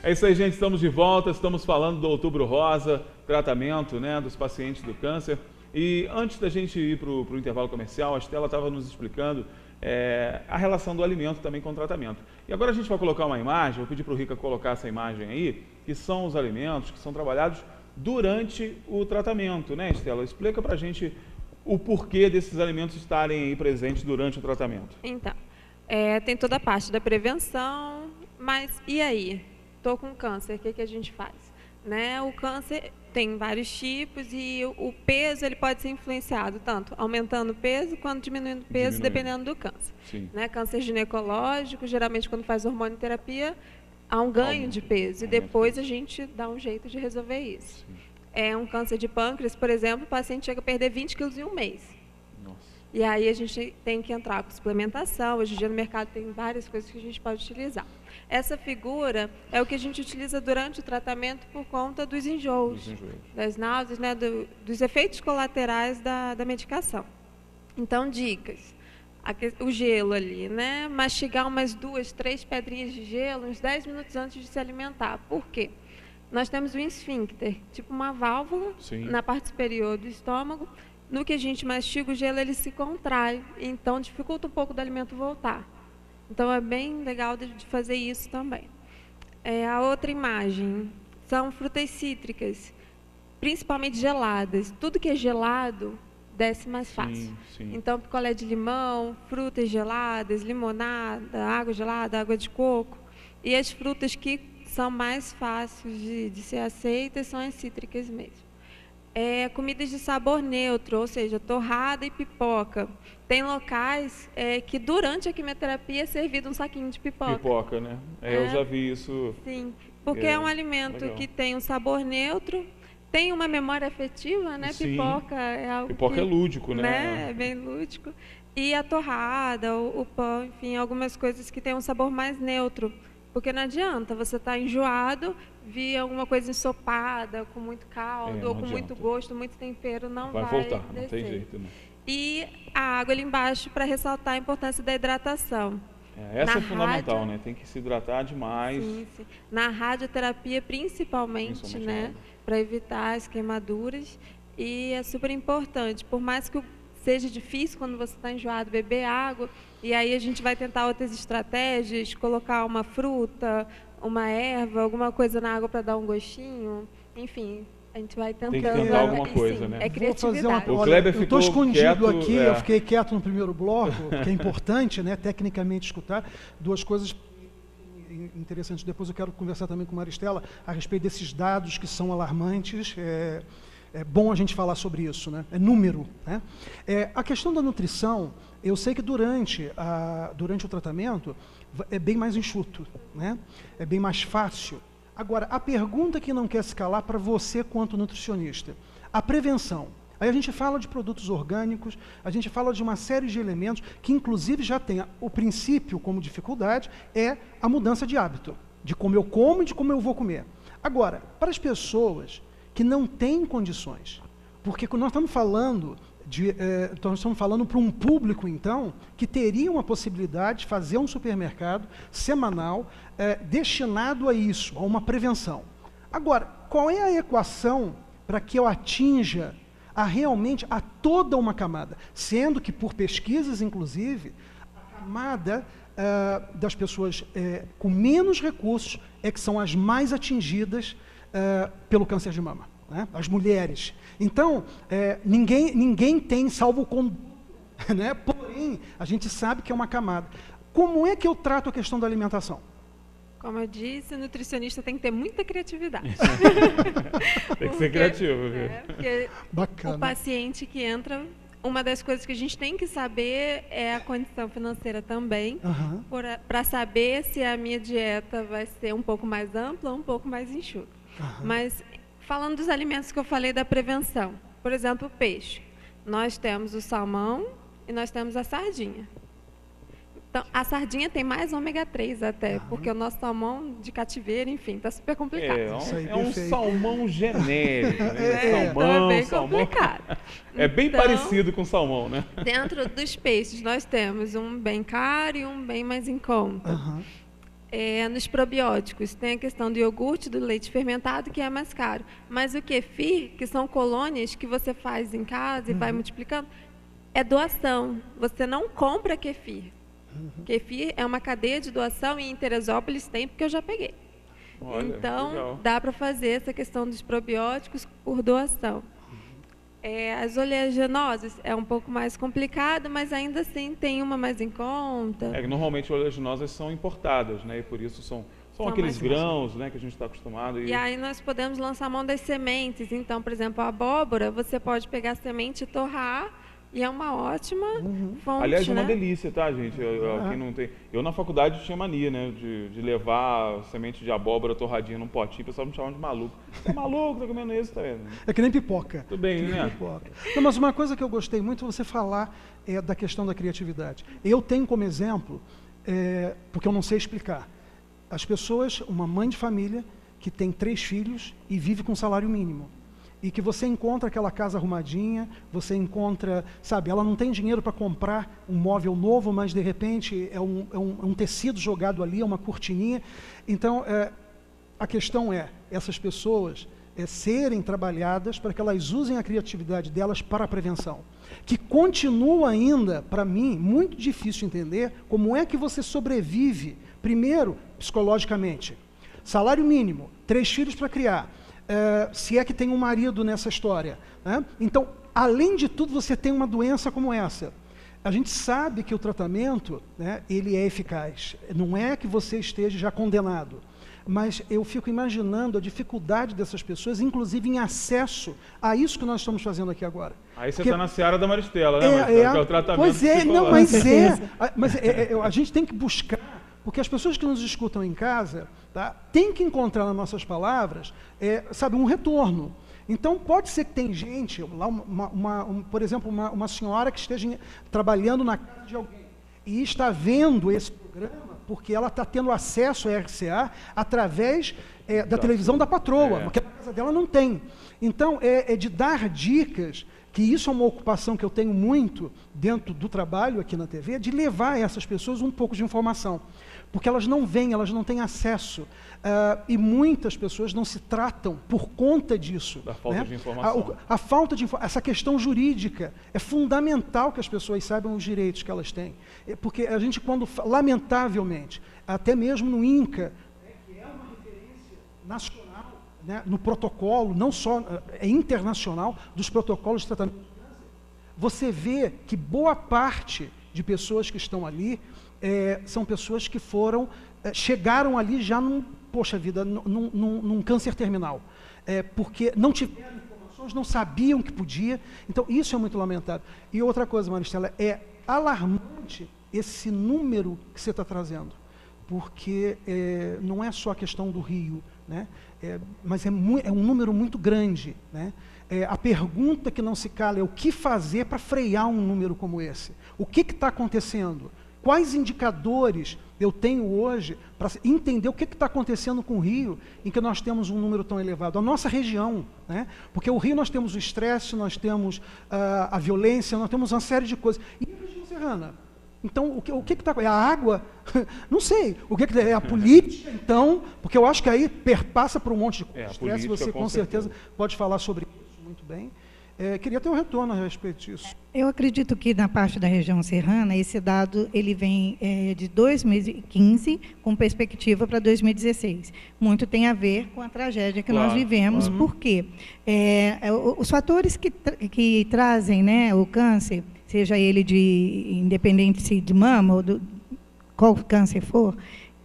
É isso aí, gente. Estamos de volta. Estamos falando do Outubro Rosa, tratamento, né, dos pacientes do câncer. E antes da gente ir para o intervalo comercial, a Estela estava nos explicando a relação do alimento também com o tratamento. E agora a gente vai colocar uma imagem, vou pedir para o Rica colocar essa imagem aí, que são os alimentos que são trabalhados durante o tratamento, né, Estela? Explica para a gente o porquê desses alimentos estarem aí presentes durante o tratamento. Então, tem toda a parte da prevenção, mas e aí? Estou com câncer, o que a gente faz? Né? O câncer tem vários tipos e o peso ele pode ser influenciado tanto aumentando o peso quanto diminuindo o peso, dependendo do câncer. Né? Câncer ginecológico, geralmente quando faz hormonioterapia, há um ganho de peso e depois a gente dá um jeito de resolver isso. Um câncer de pâncreas, por exemplo, o paciente chega a perder 20 quilos em um mês. E aí a gente tem que entrar com suplementação. Hoje em dia no mercado tem várias coisas que a gente pode utilizar. Essa figura é o que a gente utiliza durante o tratamento por conta dos enjoos, das náuseas, né, dos efeitos colaterais da medicação. Então, dicas. O gelo ali, né? Mastigar umas 2, 3 pedrinhas de gelo uns 10 minutos antes de se alimentar. Por quê? Nós temos um esfíncter, tipo uma válvula na parte superior do estômago. No que a gente mastiga o gelo, ele se contrai, então dificulta um pouco do alimento voltar. Então é bem legal de fazer isso também. A outra imagem são frutas cítricas, principalmente geladas. Tudo que é gelado desce mais fácil. Então picolé de limão, frutas geladas, limonada, água de coco. E as frutas que são mais fáceis de ser aceitas são as cítricas mesmo. Comidas de sabor neutro, ou seja, torrada e pipoca. Tem locais que durante a quimioterapia é servido um saquinho de pipoca. Pipoca, né? Eu já vi isso. Sim, porque é um alimento que tem um sabor neutro, tem uma memória afetiva, né? Sim. Pipoca é algo é lúdico, né? É bem lúdico. E a torrada, o pão, enfim, algumas coisas que têm um sabor mais neutro. Porque não adianta, você estar enjoado, vir alguma coisa ensopada, com muito caldo, ou com muito gosto, muito tempero, não vai voltar, descer. não tem jeito, né? E a água ali embaixo para ressaltar a importância da hidratação. Essa é fundamental, né? Tem que se hidratar demais. Sim. Na radioterapia, principalmente, né? Para evitar as queimaduras. E é super importante, por mais que seja difícil quando você está enjoado beber água, e aí a gente vai tentar outras estratégias, colocar uma fruta, uma erva, alguma coisa na água para dar um gostinho, enfim, a gente vai tentando. Tem que tentar alguma coisa, né? É criatividade. O Kleber eu estou escondido quieto, aqui, eu fiquei quieto no primeiro bloco, que é importante, né, tecnicamente escutar. Duas coisas interessantes. Depois eu quero conversar também com a Maristela a respeito desses dados que são alarmantes. É bom a gente falar sobre isso, né? É número, né? A questão da nutrição, eu sei que durante o tratamento é bem mais enxuto, né? É bem mais fácil. Agora, a pergunta que não quer se calar para você quanto nutricionista, a prevenção. Aí a gente fala de produtos orgânicos, a gente fala de uma série de elementos que inclusive já tem o princípio como dificuldade, é a mudança de hábito, de como eu como e de como eu vou comer. Agora, para as pessoas que não têm condições, porque quando nós estamos falando para um público, então, que teria uma possibilidade de fazer um supermercado semanal destinado a isso, a uma prevenção. Agora, qual é a equação para que eu atinja realmente a toda uma camada? Sendo que, por pesquisas, inclusive, a camada das pessoas com menos recursos é que são as mais atingidas pelo câncer de mama, né? As mulheres. Então, ninguém tem salvo né? Porém, a gente sabe que é uma camada. Como é que eu trato a questão da alimentação? Como eu disse, o nutricionista tem que ter muita criatividade. Tem que ser criativo. Porque Bacana. O paciente que entra, uma das coisas que a gente tem que saber é a condição financeira também, para saber se a minha dieta vai ser um pouco mais ampla ou um pouco mais enxuta. Mas, falando dos alimentos que eu falei da prevenção, por exemplo, o peixe. Nós temos o salmão e nós temos a sardinha. Então, a sardinha tem mais ômega 3 até, porque o nosso salmão de cativeiro, enfim, está super complicado. É um salmão genérico. Então é bem complicado. É bem parecido com salmão, né? Dentro dos peixes, nós temos um bem caro e um bem mais em conta. Nos probióticos, tem a questão do iogurte, do leite fermentado, que é mais caro. Mas o kefir, que são colônias que você faz em casa e vai multiplicando, é doação. Você não compra kefir. Kefir é uma cadeia de doação e em Teresópolis tem, porque eu já peguei. Olha, então, legal. dá para fazer essa questão dos probióticos por doação. As oleaginosas é um pouco mais complicado, mas ainda assim tem uma mais em conta. Normalmente oleaginosas são importadas, né? E por isso são aqueles grãos, né, que a gente está acostumado. E aí nós podemos lançar mão das sementes. Então, por exemplo, a abóbora, você pode pegar a semente e torrar, e é uma ótima fonte. Aliás, é uma né? delícia, tá, gente? Quem não tem... Eu na faculdade tinha mania, né, de levar semente de abóbora torradinha num potinho, o pessoal me chamava de maluco. Você é maluco, tá comendo isso, tá vendo? É que nem pipoca. Tudo bem, né? Não, mas uma coisa que eu gostei muito você falar é da questão da criatividade. Eu tenho como exemplo, porque eu não sei explicar, as pessoas, uma mãe de família que tem 3 filhos e vive com salário mínimo. E que você encontra aquela casa arrumadinha, você encontra, sabe, ela não tem dinheiro para comprar um móvel novo, mas de repente é um tecido jogado ali, é uma cortininha. Então, a questão essas pessoas serem trabalhadas para que elas usem a criatividade delas para a prevenção. Que continua ainda, para mim, muito difícil de entender como é que você sobrevive, primeiro, psicologicamente. Salário mínimo, 3 filhos para criar. Se é que tem um marido nessa história. Né? Então, além de tudo, você tem uma doença como essa. A gente sabe que o tratamento, né, ele é eficaz. Não é que você esteja já condenado. Mas eu fico imaginando a dificuldade dessas pessoas, inclusive em acesso a isso que nós estamos fazendo aqui agora. Aí você está na seara da Maristela, né, Maristela? Que é o tratamento pois mas a gente tem que buscar, porque as pessoas que nos escutam em casa, tá, tem que encontrar nas nossas palavras, sabe, um retorno. Então, pode ser que tem gente, lá por exemplo, uma senhora que esteja trabalhando na casa de alguém e está vendo esse programa porque ela está tendo acesso à RCA através da televisão da patroa, porque na casa dela não tem. Então, de dar dicas, que isso é uma ocupação que eu tenho muito dentro do trabalho aqui na TV, de levar a essas pessoas um pouco de informação. Porque elas não veem, elas não têm acesso. E muitas pessoas não se tratam por conta disso. Da falta de informação. A falta de essa questão jurídica é fundamental que as pessoas saibam os direitos que elas têm. Porque a gente, lamentavelmente, até mesmo no INCA, que é uma referência nacional, né, no protocolo, não só internacional, dos protocolos de tratamento de câncer, você vê que boa parte de pessoas que estão ali são pessoas que chegaram ali já num câncer terminal, porque não tiveram informações, não sabiam que podia. Então, isso é muito lamentável. E outra coisa, Maristela, é alarmante esse número que você está trazendo, porque não é só a questão do Rio, né? Mas é um número muito grande, né? A pergunta que não se cala é o que fazer para frear um número como esse? O que está acontecendo? Quais indicadores eu tenho hoje para entender o que está acontecendo com o Rio, em que nós temos um número tão elevado? A nossa região, né? Porque o Rio nós temos o estresse, nós temos a violência, nós temos uma série de coisas. E a região serrana? Então, o que está... É a água? Não sei. O que é a política, então? Porque eu acho que aí perpassa por um monte de coisas. Estresse, você com certeza pode falar sobre isso muito bem. Queria ter um retorno a respeito disso. Eu acredito que na parte da região serrana, esse dado ele vem de 2015 com perspectiva para 2016. Muito tem a ver com a tragédia que nós vivemos, porque os fatores que trazem, né, o câncer, seja ele independente se de mama ou qual câncer for,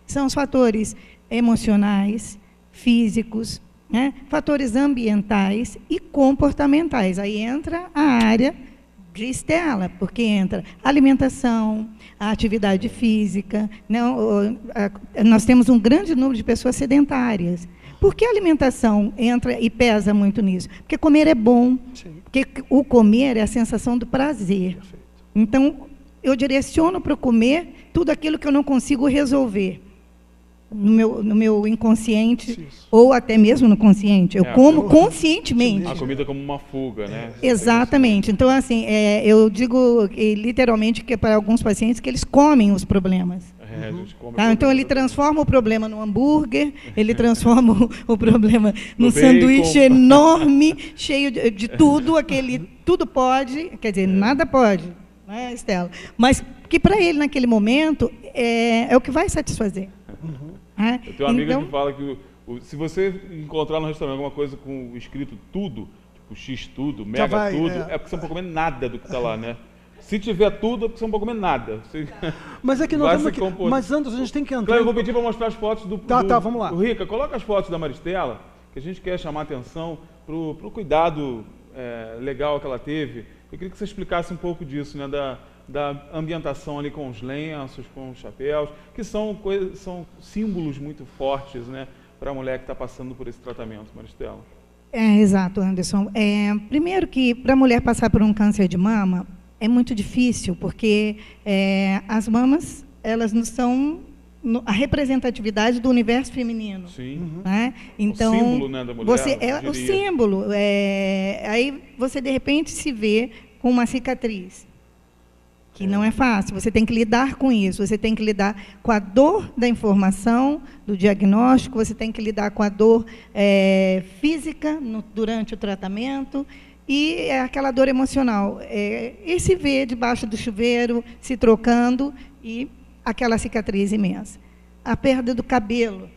são os fatores emocionais, físicos, né, fatores ambientais e comportamentais. Aí entra a área de Estela, porque entra a alimentação, a atividade física, né, nós temos um grande número de pessoas sedentárias. Por que a alimentação entra e pesa muito nisso? Porque comer é bom, porque o comer é a sensação do prazer. Perfeito. Então, eu direciono para o comer tudo aquilo que eu não consigo resolver no meu inconsciente, ou até mesmo no consciente. Eu como conscientemente. A comida como uma fuga, né? Exatamente. Então, assim, eu digo literalmente que para alguns pacientes que eles comem os problemas. A gente come Tá? Então ele transforma o problema no hambúrguer, ele transforma o problema num sanduíche enorme, cheio de tudo, tudo pode, quer dizer, nada pode, né, Estela? Mas que para ele naquele momento é o que vai satisfazer. Né? Eu tenho uma amiga que fala que se você encontrar no restaurante alguma coisa com escrito tudo, tipo X tudo, mega tudo, é porque você não pode comer nada do que está lá, né? Se tiver tudo, é porque você não pode comer nada. Você mas é que nós temos aqui. Mas, Anderson, a gente tem que entrar. Claro, eu vou pedir para mostrar as fotos do. Vamos lá. Rica, coloca as fotos da Maristela, que a gente quer chamar a atenção para o cuidado legal que ela teve. Eu queria que você explicasse um pouco disso, né? Da ambientação ali com os lenços, com os chapéus, que são símbolos muito fortes, né? Para a mulher que está passando por esse tratamento, Maristela. Exato, Anderson. Primeiro que para a mulher passar por um câncer de mama, é muito difícil, porque as mamas, elas não são a representatividade do universo feminino. Sim. Né? Então, o símbolo, né, da mulher. O símbolo. Aí você, de repente, se vê com uma cicatriz, que não é fácil. Você tem que lidar com isso. Você tem que lidar com a dor da informação, do diagnóstico, você tem que lidar com a dor física durante o tratamento, e aquela dor emocional, e se vê debaixo do chuveiro, se trocando, e aquela cicatriz imensa. A perda do cabelo.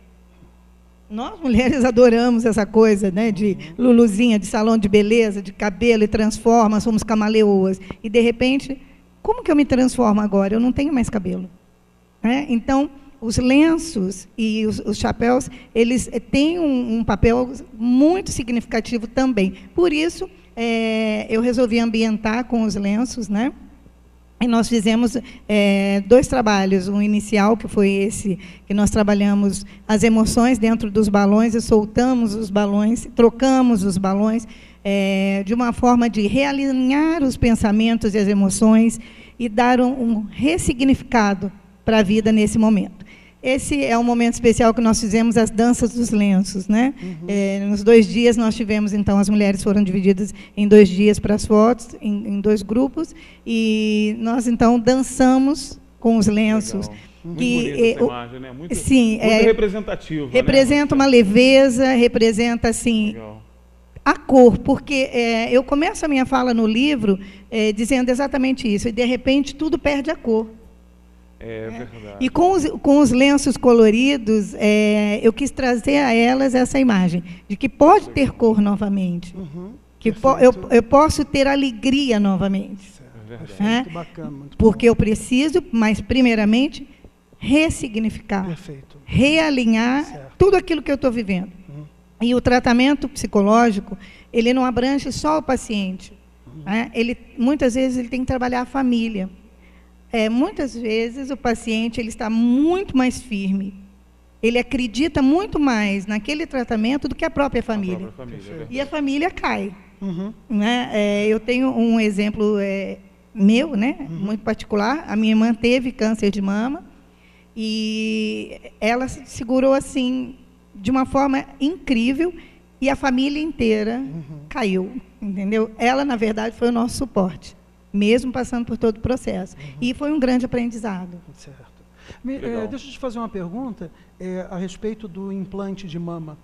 Nós, mulheres, adoramos essa coisa, né, de luluzinha, de salão de beleza, de cabelo, e transforma, somos camaleoas. E, de repente, como que eu me transformo agora? Eu não tenho mais cabelo. Né? Então, os lenços e os chapéus, eles têm um papel muito significativo também. Por isso, eu resolvi ambientar com os lenços, né? E nós fizemos 2 trabalhos. Um inicial, que foi esse, que nós trabalhamos as emoções dentro dos balões e soltamos os balões, trocamos os balões, de uma forma de realinhar os pensamentos e as emoções e dar um ressignificado para a vida nesse momento. Esse é um momento especial que nós fizemos as danças dos lenços, né? Nos 2 dias nós tivemos, então, as mulheres foram divididas em 2 dias para as fotos, em 2 grupos, e nós, então, dançamos com os lenços. Legal. Muito bonita essa imagem, né? Muito representativo. Representa, né, uma leveza, representa, assim, legal, a cor, porque eu começo a minha fala no livro dizendo exatamente isso, e, de repente, tudo perde a cor. Verdade. E com os lenços coloridos, eu quis trazer a elas essa imagem, de que pode ter cor novamente, que eu posso ter alegria novamente. Muito bacana, muito porque eu preciso, mas primeiramente, ressignificar, realinhar tudo aquilo que eu estou vivendo. E o tratamento psicológico, ele não abrange só o paciente. Né? Muitas vezes ele tem que trabalhar a família. Muitas vezes o paciente ele está muito mais firme, ele acredita muito mais naquele tratamento do que a própria família. E a família cai. Né? Eu tenho um exemplo meu, né, muito particular. A minha irmã teve câncer de mama e ela segurou assim de uma forma incrível, e a família inteira caiu, entendeu? Ela, na verdade, foi o nosso suporte, mesmo passando por todo o processo. E foi um grande aprendizado. Certo. Deixa eu te fazer uma pergunta a respeito do implante de mama.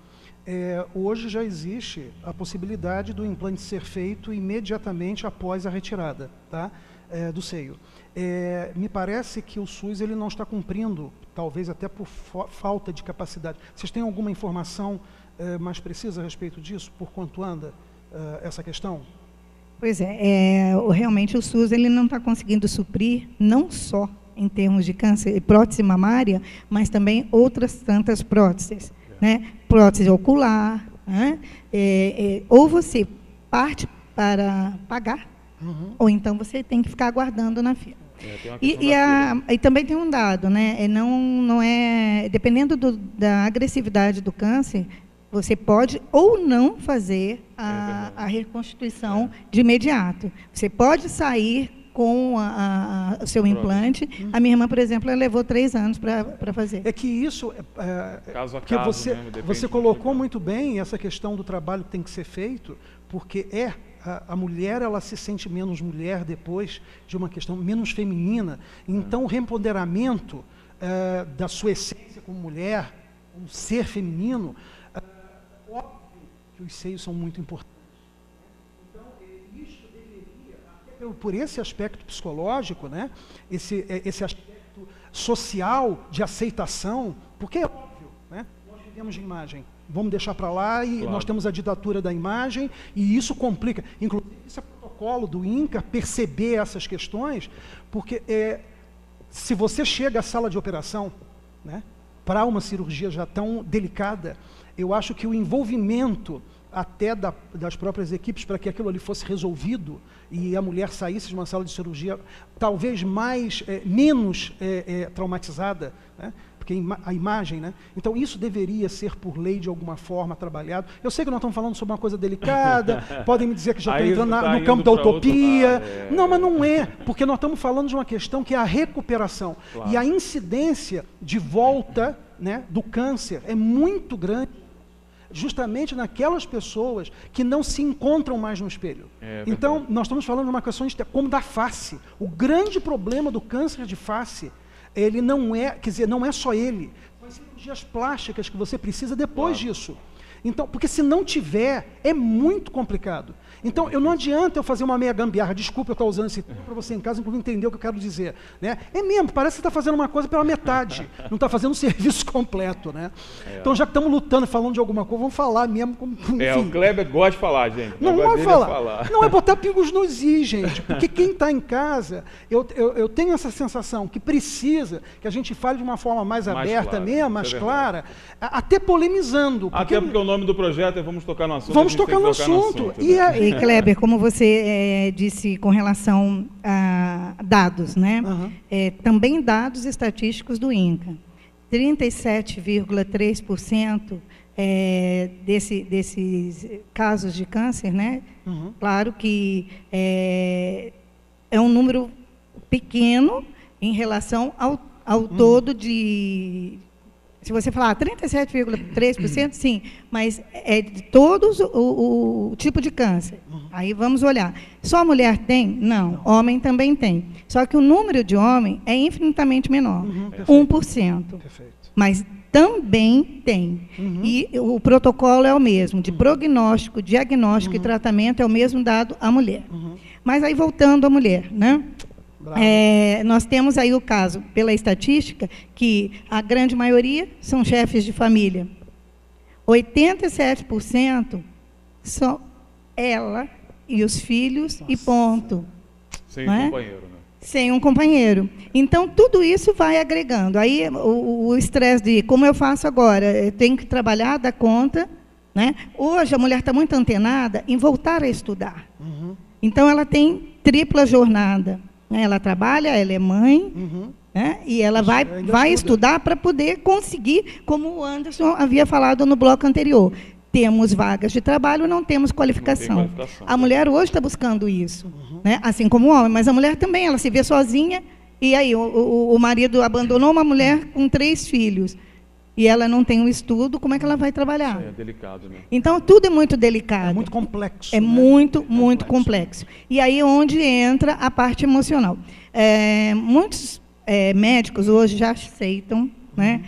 Hoje já existe a possibilidade do implante ser feito imediatamente após a retirada, tá, do seio. Me parece que o SUS ele não está cumprindo, talvez até por falta de capacidade. Vocês têm alguma informação mais precisa a respeito disso? Por quanto anda essa questão? Pois realmente o SUS ele não está conseguindo suprir, não só em termos de câncer e prótese mamária, mas também outras tantas próteses. Né? Prótese ocular, né? Ou você parte para pagar, ou então você tem que ficar aguardando na fila. E também tem um dado, né? Não é, dependendo da agressividade do câncer, você pode ou não fazer a reconstituição de imediato. Você pode sair com o seu implante. A minha irmã, por exemplo, ela levou 3 anos para fazer. É que isso, caso a que caso, você colocou muito bem essa questão do trabalho que tem que ser feito, porque a mulher ela se sente menos mulher depois de uma questão menos feminina. Então, o reempoderamento da sua essência como mulher, como ser feminino, óbvio que os seios são muito importantes. Então, isso deveria, até por esse aspecto psicológico, né, esse aspecto social de aceitação, porque é óbvio, né, nós vivemos de imagem. Vamos deixar para lá e nós temos a ditadura da imagem e isso complica. Inclusive, esse é o protocolo do INCA, perceber essas questões, porque se você chega à sala de operação, né, para uma cirurgia já tão delicada, eu acho que o envolvimento até das próprias equipes para que aquilo ali fosse resolvido e a mulher saísse de uma sala de cirurgia talvez menos traumatizada, né? Porque a imagem, né? Então isso deveria ser por lei de alguma forma trabalhado. Eu sei que nós estamos falando sobre uma coisa delicada, podem me dizer que já estou entrando no campo da utopia. Não, mas não é, porque nós estamos falando de uma questão que é a recuperação. Claro. E a incidência de volta, né, do câncer é muito grande, justamente naquelas pessoas que não se encontram mais no espelho. Então, nós estamos falando de uma questão como da face. O grande problema do câncer de face, ele não é, quer dizer, não é só ele, são as cirurgias plásticas que você precisa depois disso. Então, porque se não tiver, é muito complicado. Então, não adianta eu fazer uma meia gambiarra, desculpa eu estar usando esse termo para você em casa, inclusive entender o que eu quero dizer. Né? É mesmo, parece que você está fazendo uma coisa pela metade, não está fazendo um serviço completo. Né? Então, já que estamos lutando, falando de alguma coisa, vamos falar mesmo. O Kleber gosta de falar, gente. Não gosta de falar. Não, é botar pingos nos is, gente, porque quem está em casa, eu tenho essa sensação que precisa que a gente fale de uma forma mais aberta clara, mesmo, mais clara, até polemizando. Até porque o nome do projeto é Vamos Tocar no Assunto. Vamos tocar no assunto. E Kleber, como você disse com relação a dados, né? Também dados estatísticos do INCA. 37,3% desses casos de câncer, né? Claro que é um número pequeno em relação ao todo de... Se você falar 37,3%, sim, mas é de todos o tipo de câncer. Aí vamos olhar. Só a mulher tem? Não. Homem também tem. Só que o número de homem é infinitamente menor. 1%. Perfeito. Mas também tem. E o protocolo é o mesmo, de prognóstico, diagnóstico e tratamento é o mesmo dado à mulher. Mas aí voltando à mulher, né? Nós temos aí o caso, pela estatística, que a grande maioria são chefes de família. 87% são ela e os filhos. Nossa. E ponto. Sem um companheiro, né? Sem um companheiro. Então, tudo isso vai agregando. Aí, o estresse de, como eu faço agora? Eu tenho que trabalhar, dar conta. Né? Hoje, a mulher está muito antenada em voltar a estudar. Então, ela tem tripla jornada. Ela trabalha, ela é mãe, né? E ela vai estudar para poder conseguir, como o Anderson havia falado no bloco anterior. Temos vagas de trabalho, não temos qualificação. A mulher hoje está buscando isso, né? Assim como o homem, mas a mulher também, ela se vê sozinha, e aí o marido abandonou uma mulher com 3 filhos. E ela não tem um estudo, como é que ela vai trabalhar? É delicado, né? Então, tudo é muito delicado. É muito complexo. É, né? muito complexo. E aí onde entra a parte emocional. Muitos médicos hoje já aceitam, né,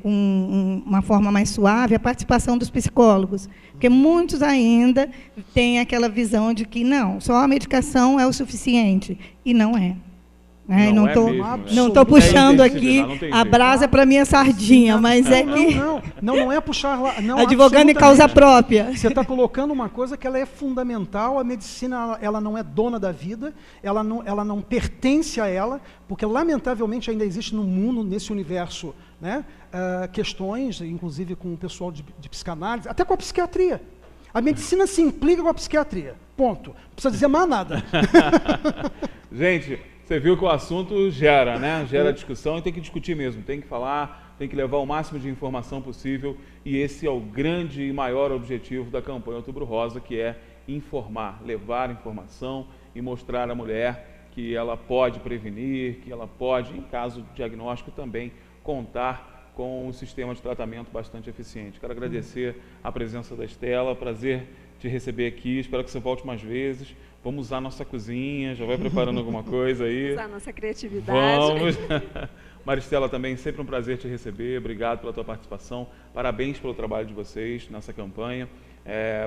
com uma forma mais suave, a participação dos psicólogos. Porque muitos ainda têm aquela visão de que, não, só a medicação é o suficiente. E não é. Não estou puxando aqui a brasa para minha sardinha, mas que... Não é puxar lá. Não, advogando em causa própria. Você está colocando uma coisa que ela é fundamental, a medicina ela não é dona da vida, ela não pertence a ela, porque lamentavelmente ainda existe no mundo, nesse universo, né, questões, inclusive com o pessoal de psicanálise, até com a psiquiatria. A medicina se implica com a psiquiatria. Ponto. Não precisa dizer mais nada. Gente... Você viu que o assunto gera, né? Gera discussão e tem que discutir mesmo, tem que falar, tem que levar o máximo de informação possível e esse é o grande e maior objetivo da campanha Outubro Rosa, que é informar, levar informação e mostrar à mulher que ela pode prevenir, que ela pode, em caso de diagnóstico também, contar com um sistema de tratamento bastante eficiente. Quero agradecer a presença da Estela, prazer te receber aqui, espero que você volte mais vezes. Vamos usar nossa cozinha, já vai preparando alguma coisa aí. Usar nossa criatividade. Vamos. Maristela, também sempre um prazer te receber, obrigado pela tua participação, parabéns pelo trabalho de vocês nessa campanha.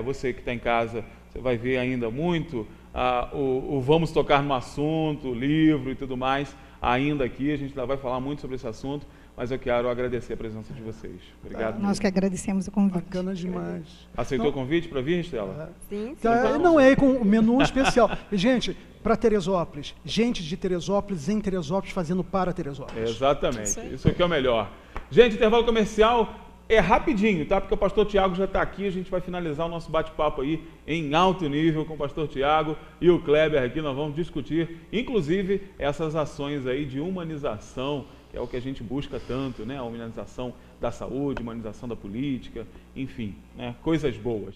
Você que está em casa, você vai ver ainda muito o Vamos Tocar no Assunto, o livro e tudo mais, ainda aqui, a gente ainda vai falar muito sobre esse assunto, mas eu quero agradecer a presença de vocês. Obrigado. Nós que agradecemos o convite. Bacana demais. Aceitou o convite para vir, Estela? Sim, sim. Não é com o menu especial. Gente, para Teresópolis, gente de Teresópolis em Teresópolis fazendo para Teresópolis. Exatamente, isso aqui é o melhor. Gente, intervalo comercial é rapidinho, tá? Porque o pastor Tiago já está aqui, a gente vai finalizar o nosso bate-papo aí em alto nível com o pastor Tiago e o Kleber aqui, nós vamos discutir, inclusive, essas ações aí de humanização, que é o que a gente busca tanto, né? A humanização da saúde, humanização da política, enfim, né? Coisas boas.